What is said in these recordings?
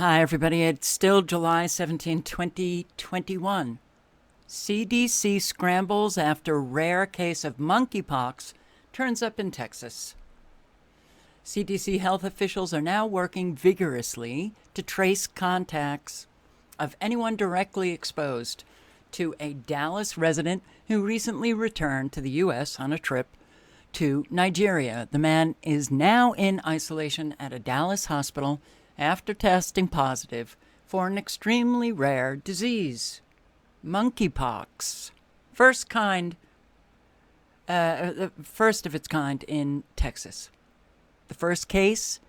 Hi, everybody. It's still July 17, 2021. CDC scrambles after rare case of monkeypox turns up in Texas. CDC health officials are now working vigorously to trace contacts of anyone directly exposed to a Dallas resident who recently returned to the U.S. on a trip to Nigeria. The man is now in isolation at a Dallas hospital after testing positive for an extremely rare disease, monkeypox. First of its kind in Texas. The first case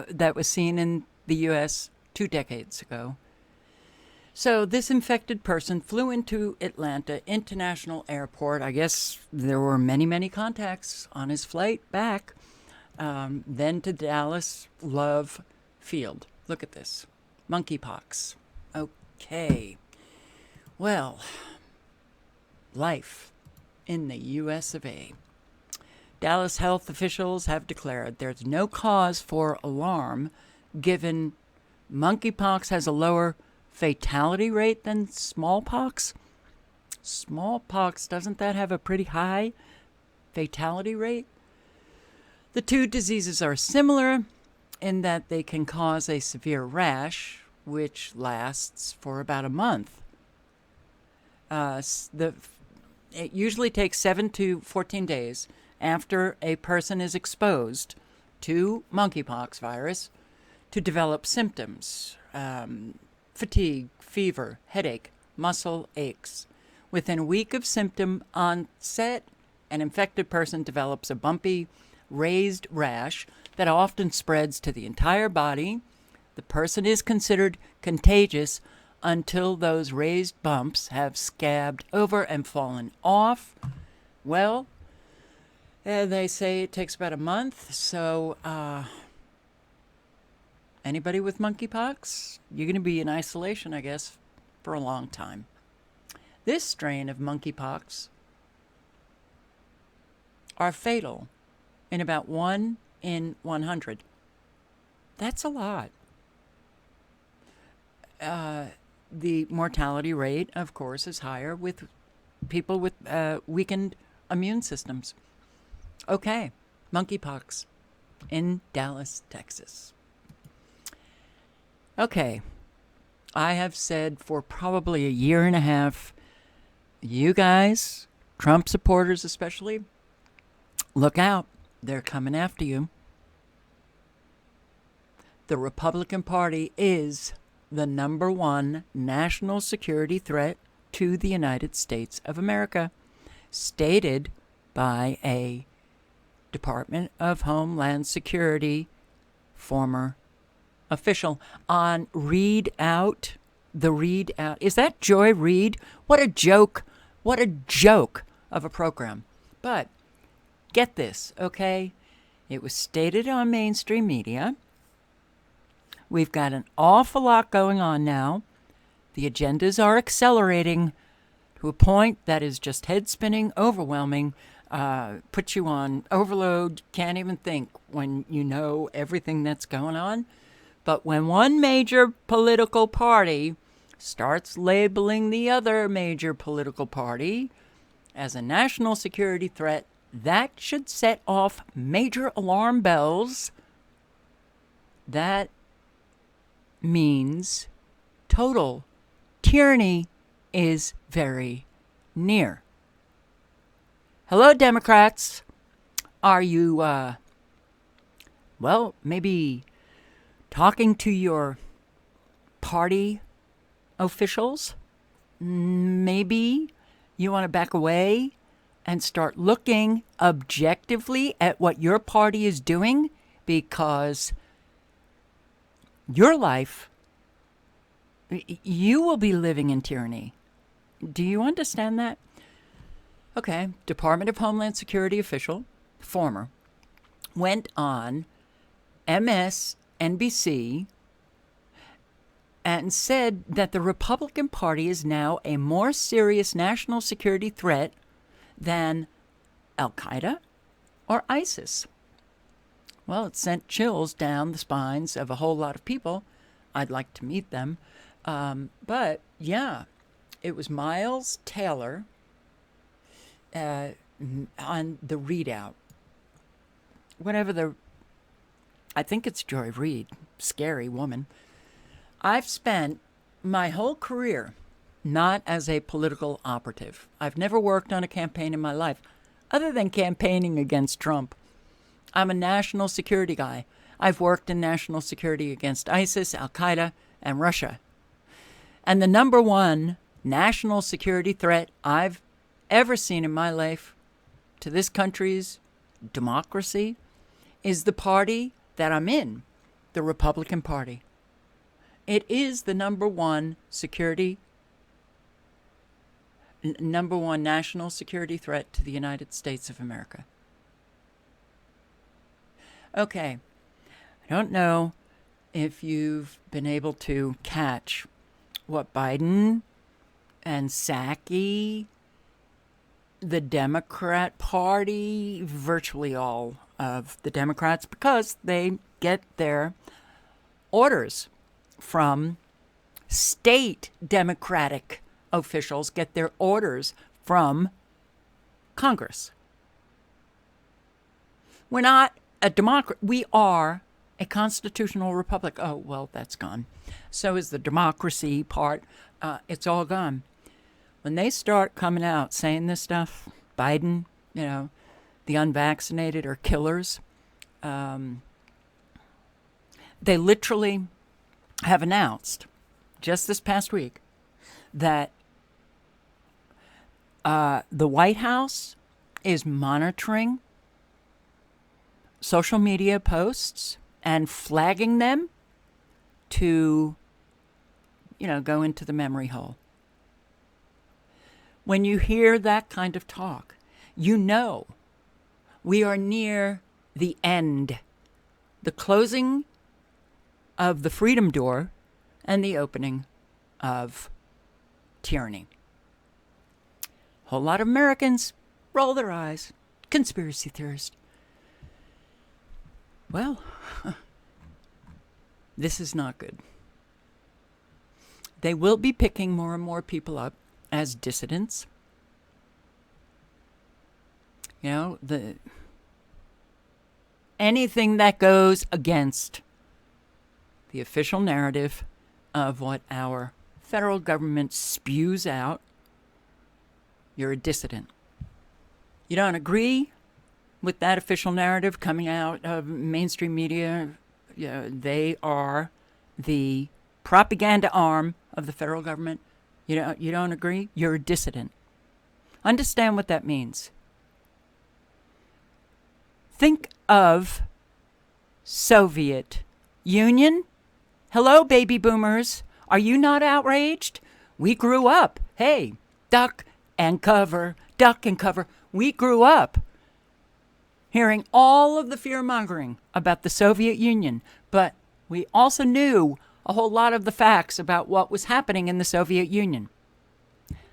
that was seen in the U.S. 2 decades ago. So this infected person flew into Atlanta International Airport. I guess there were many, many contacts on his flight back. Then to Dallas Love Field. Look at this. Monkeypox. Okay. Well, life in the U.S. of A. Dallas health officials have declared there's no cause for alarm given monkeypox has a lower fatality rate than smallpox. Smallpox, doesn't that have a pretty high fatality rate? The two diseases are similar in that they can cause a severe rash, which lasts for about a month. It usually takes 7 to 14 days after a person is exposed to monkeypox virus to develop symptoms, fatigue, fever, headache, muscle aches. Within a week of symptom onset, an infected person develops a bumpy, raised rash that often spreads to the entire body. The person is considered contagious until those raised bumps have scabbed over and fallen off. Well, they say it takes about a month, so anybody with monkeypox, you're going to be in isolation, I guess, for a long time. This strain of monkeypox are fatal in about 1 in 100. That's a lot. The mortality rate, of course, is higher with people with weakened immune systems. Okay, monkeypox in Dallas, Texas. Okay, I have said for probably a year and a half, you guys, Trump supporters especially, look out. They're coming after you. The Republican Party is the number one national security threat to the United States of America, stated by a Department of Homeland Security former official on Read Out. The Read Out. Is that Joy Reid? What a joke. What a joke of a program. But get this, okay? It was stated on mainstream media. We've got an awful lot going on now. The agendas are accelerating to a point that is just head-spinning, overwhelming, puts you on overload, can't even think when you know everything that's going on. But when one major political party starts labeling the other major political party as a national security threat, that should set off major alarm bells. That means total tyranny is very near. Hello, Democrats. Are you, maybe talking to your party officials? Maybe you want to back away and start looking objectively at what your party is doing, because your life, you will be living in tyranny. Do you understand that? Okay, Department of Homeland Security official, former, went on MSNBC and said that the Republican Party is now a more serious national security threat than Al-Qaeda or ISIS. Well, it sent chills down the spines of a whole lot of people I'd like to meet them. But yeah, it was Miles Taylor on the readout. I think it's Joy Reid, scary woman. I've spent my whole career not as a political operative. I've never worked on a campaign in my life, other than campaigning against Trump. I'm a national security guy. I've worked in national security against ISIS, Al Qaeda, and Russia. And the number one national security threat I've ever seen in my life to this country's democracy is the party that I'm in, the Republican Party. It is the number one national security threat to the United States of America. Okay, I don't know if you've been able to catch what Biden and Psaki, the Democrat Party, virtually all of the Democrats, because they get their orders from state Democratic officials, get their orders from Congress. We're not a democracy. We are a constitutional republic. Oh, well, that's gone. So is the democracy part. It's all gone. When they start coming out saying this stuff, Biden, the unvaccinated are killers. They literally have announced just this past week that the White House is monitoring social media posts and flagging them to, go into the memory hole. When you hear that kind of talk, we are near the end, the closing of the freedom door and the opening of tyranny. A whole lot of Americans roll their eyes. Conspiracy theorists. Well, this is not good. They will be picking more and more people up as dissidents. Anything that goes against the official narrative of what our federal government spews out, you're a dissident. You don't agree with that official narrative coming out of mainstream media, they are the propaganda arm of the federal government. You don't agree? You're a dissident. Understand what that means. Think of Soviet Union. Hello, baby boomers. Are you not outraged? We grew up. Hey, duck and cover, duck and cover. We grew up hearing all of the fear-mongering about the Soviet Union, but we also knew a whole lot of the facts about what was happening in the Soviet Union.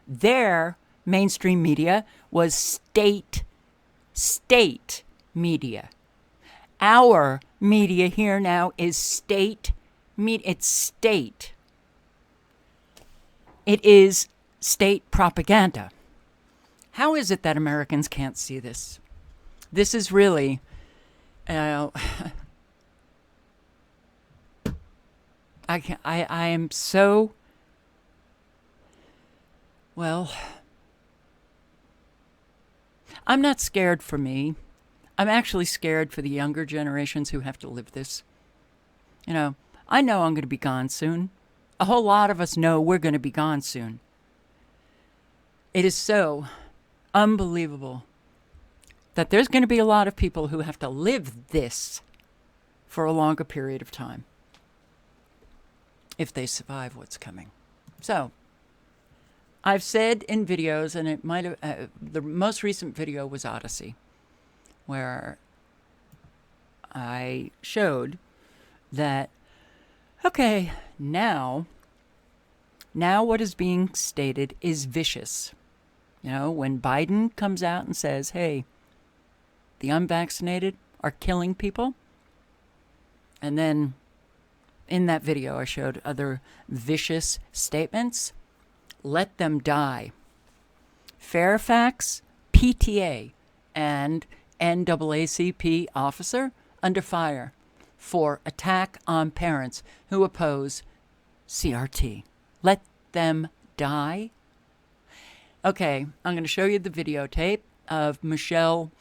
Their mainstream media was state media. Our media here now is state media. It's state. It is state propaganda. How is it that Americans can't see this? This is really, I am so, I'm not scared for me. I'm actually scared for the younger generations who have to live this. I know I'm going to be gone soon. A whole lot of us know we're going to be gone soon. It is so unbelievable that there's going to be a lot of people who have to live this for a longer period of time if they survive what's coming. So, I've said in videos, and it might have, the most recent video was Odyssey, where I showed that, okay, now what is being stated is vicious. When Biden comes out and says, hey, the unvaccinated are killing people, and then in that video, I showed other vicious statements. Let them die. Fairfax PTA and NAACP officer under fire for attack on parents who oppose CRT. Let them die. Okay, I'm going to show you the videotape of Michelle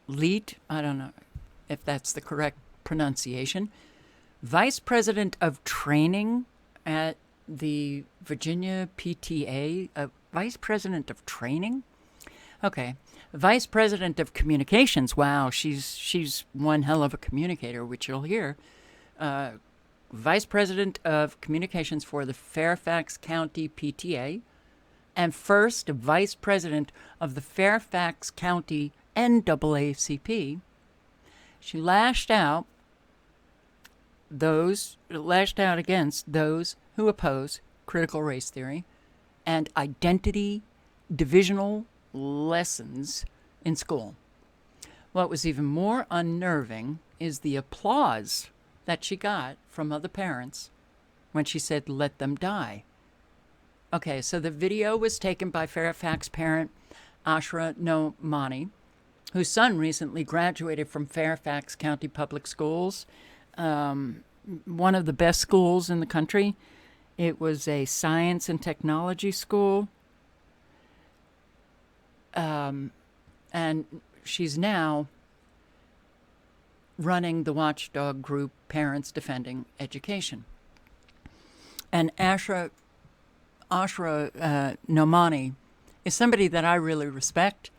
Leet. I don't know if that's the correct pronunciation. Vice President of Training at the Virginia PTA. Vice President of Training? Okay. Vice President of Communications. Wow, she's one hell of a communicator, which you'll hear. Vice President of Communications for the Fairfax County PTA, and first Vice President of the Fairfax County NAACP. She lashed out against those who oppose critical race theory and identity divisional lessons in school. What was even more unnerving is the applause that she got from other parents when she said, let them die. Okay, so the video was taken by Fairfax parent Ashra Nomani, whose son recently graduated from Fairfax County Public Schools, one of the best schools in the country. It was a science and technology school. And she's now running the watchdog group Parents Defending Education. And Ashra Nomani is somebody that I really respect.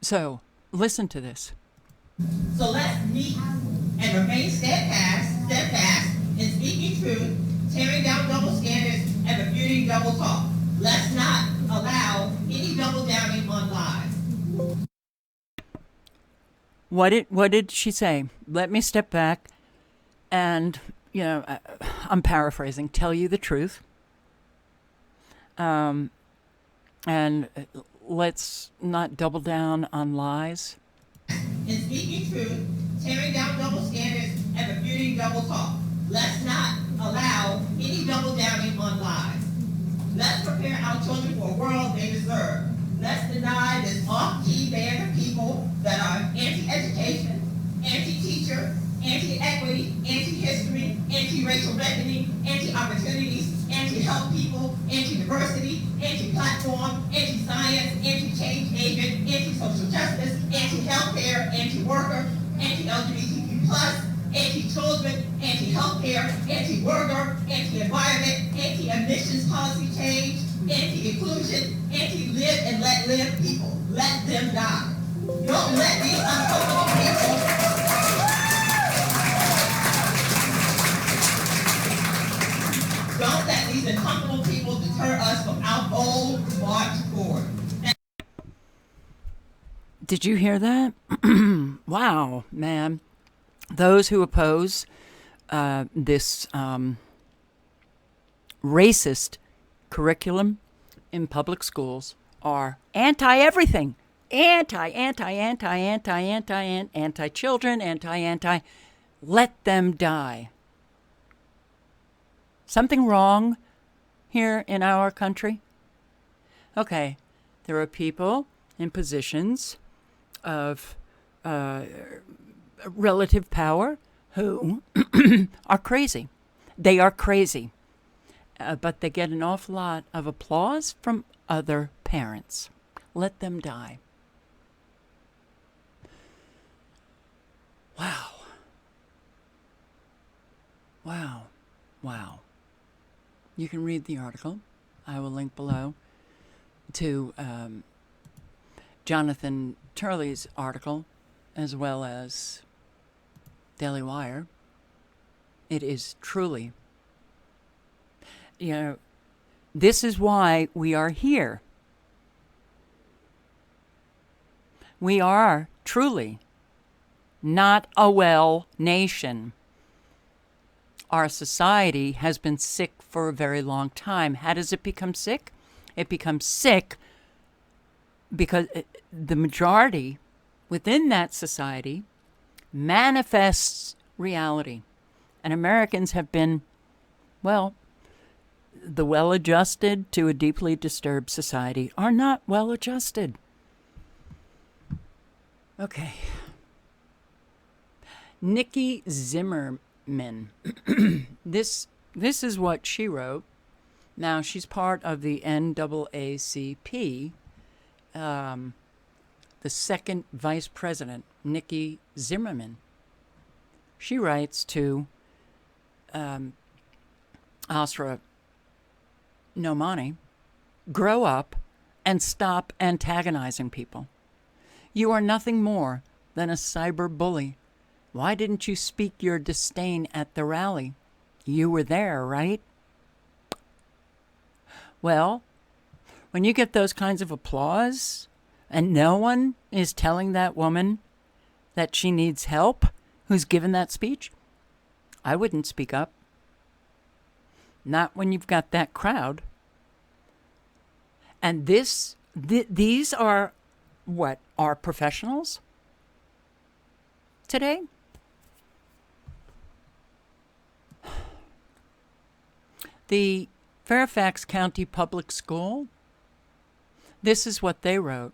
So listen to this. So let's meet and remain steadfast in speaking truth, tearing down double standards, and refuting double talk. Let's not allow any double downing on lies. What did she say? Let me step back and, I'm paraphrasing, tell you the truth. And let's not double down on lies. In speaking truth, tearing down double standards, and refuting double talk. Let's not allow any double downing on lies. Let's prepare our children for a world they deserve. Let's deny this off-key band of people that are anti-education, anti-teacher, anti-equity, anti-history, anti-racial reckoning, anti-opportunities, anti-health people, anti-diversity, anti-platform, anti-science, anti-change agent, anti-social justice, anti-healthcare, anti-worker, anti-LGBTQ+, anti-children, anti-healthcare, anti-worker, anti-environment, anti-emissions policy change, anti-inclusion, anti-live and let live people. Let them die. Don't let these uncomfortable people deter us from our bold march forward. Did you hear that? Wow, man. Those who oppose this racist curriculum in public schools are anti-everything. Anti-children, anti. Let them die. Something wrong here in our country? Okay, there are people in positions of relative power who are crazy. They are crazy. But they get an awful lot of applause from other parents. Let them die. Wow. Wow. Wow. You can read the article. I will link below to Jonathan Turley's article, as well as Daily Wire. It is truly, this is why we are here. We are truly not a well nation. Our society has been sick for a very long time. How does it become sick? It becomes sick because the majority within that society manifests reality. And Americans have been, well, the well-adjusted to a deeply disturbed society are not well-adjusted. Okay. Nikki Zimmerman. This is what she wrote. Now, she's part of the NAACP. The second vice president, Nikki Zimmerman. She writes to Asra Nomani, grow up and stop antagonizing people. You are nothing more than a cyber bully. Why didn't you speak your disdain at the rally? You were there, right? Well, when you get those kinds of applause and no one is telling that woman that she needs help who's given that speech, I wouldn't speak up. Not when you've got that crowd. And these are what? Our professionals today? The Fairfax County Public School, this is what they wrote.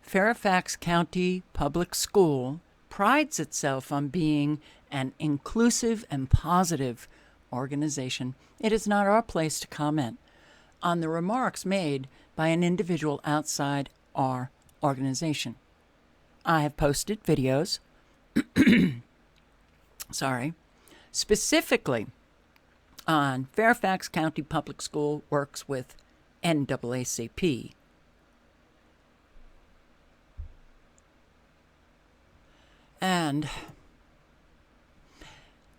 Fairfax County Public School prides itself on being an inclusive and positive organization. It is not our place to comment on the remarks made by an individual outside our organization. I have posted videos, specifically on Fairfax County Public School works with NAACP. And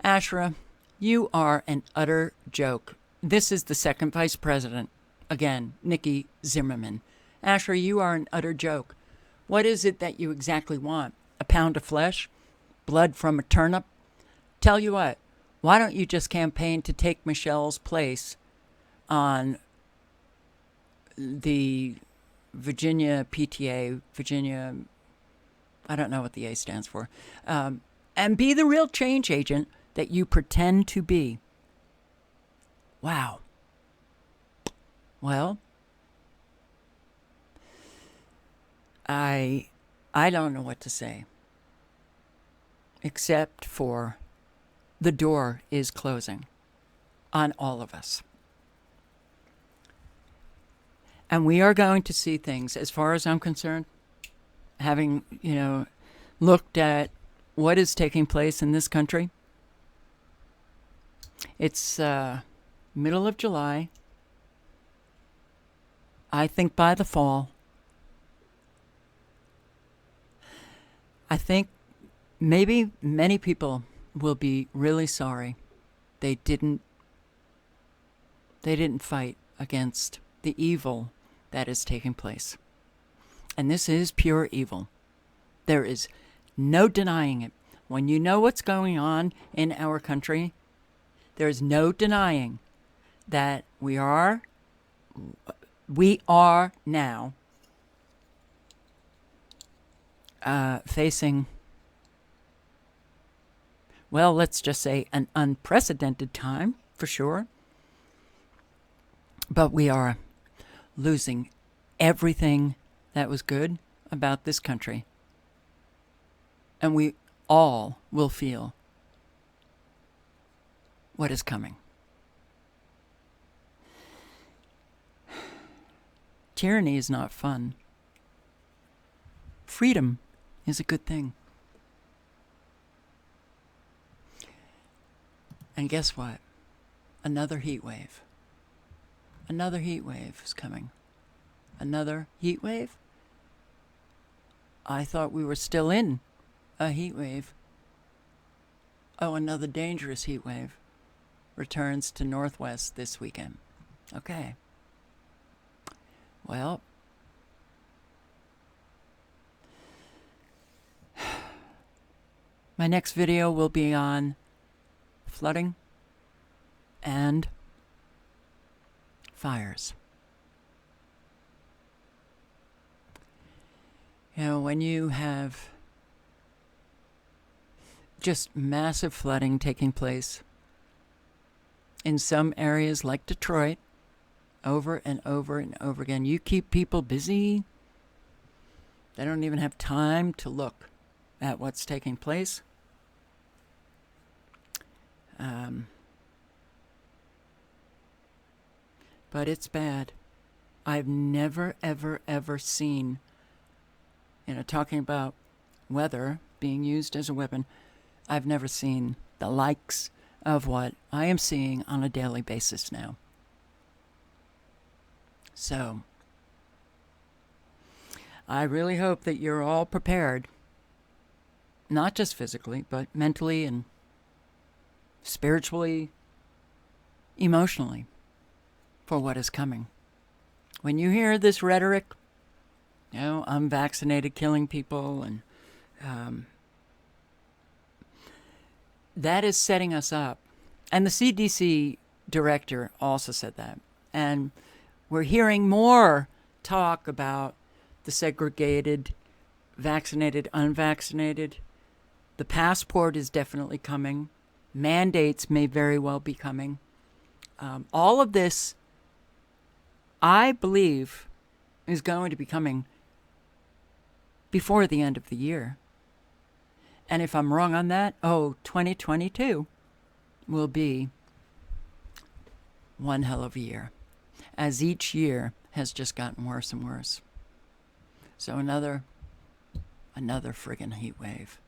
Ashra, you are an utter joke. This is the second vice president. Again, Nikki Zimmerman. Ashra, you are an utter joke. What is it that you exactly want? A pound of flesh? Blood from a turnip? Tell you what, why don't you just campaign to take Michelle's place on the Virginia PTA, Virginia, I don't know what the A stands for, and be the real change agent that you pretend to be. Wow. Well, I don't know what to say, except for the door is closing on all of us. And we are going to see things, as far as I'm concerned, having, looked at what is taking place in this country. It's middle of July. I think by the fall, I think maybe many people will be really sorry they didn't fight against the evil that is taking place. And this is pure evil. There is no denying it. When you know what's going on in our country, there is no denying that we are now facing, well, let's just say an unprecedented time, for sure. But we are losing everything that was good about this country. And we all will feel what is coming. Tyranny is not fun. Freedom is a good thing. And guess what? Another heat wave. Another heat wave is coming. Another heat wave? I thought we were still in a heat wave. Oh, another dangerous heat wave returns to Northwest this weekend. Okay. Well, my next video will be on flooding and fires. When you have just massive flooding taking place in some areas like Detroit over and over and over again. You keep people busy, they don't even have time to look at what's taking place. But it's bad. I've never, ever, ever seen, talking about weather being used as a weapon, I've never seen the likes of what I am seeing on a daily basis now. So, I really hope that you're all prepared, not just physically, but mentally and spiritually, emotionally, for what is coming. When you hear this rhetoric, unvaccinated killing people, and that is setting us up. And the CDC director also said that. And we're hearing more talk about the segregated, vaccinated, unvaccinated. The passport is definitely coming. Mandates may very well be coming. All of this, I believe, is going to be coming before the end of the year. And if I'm wrong on that, 2022 will be one hell of a year, as each year has just gotten worse and worse. So another friggin' heat wave.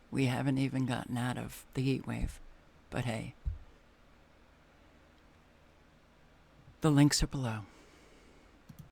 We haven't even gotten out of the heat wave. But hey, the links are below.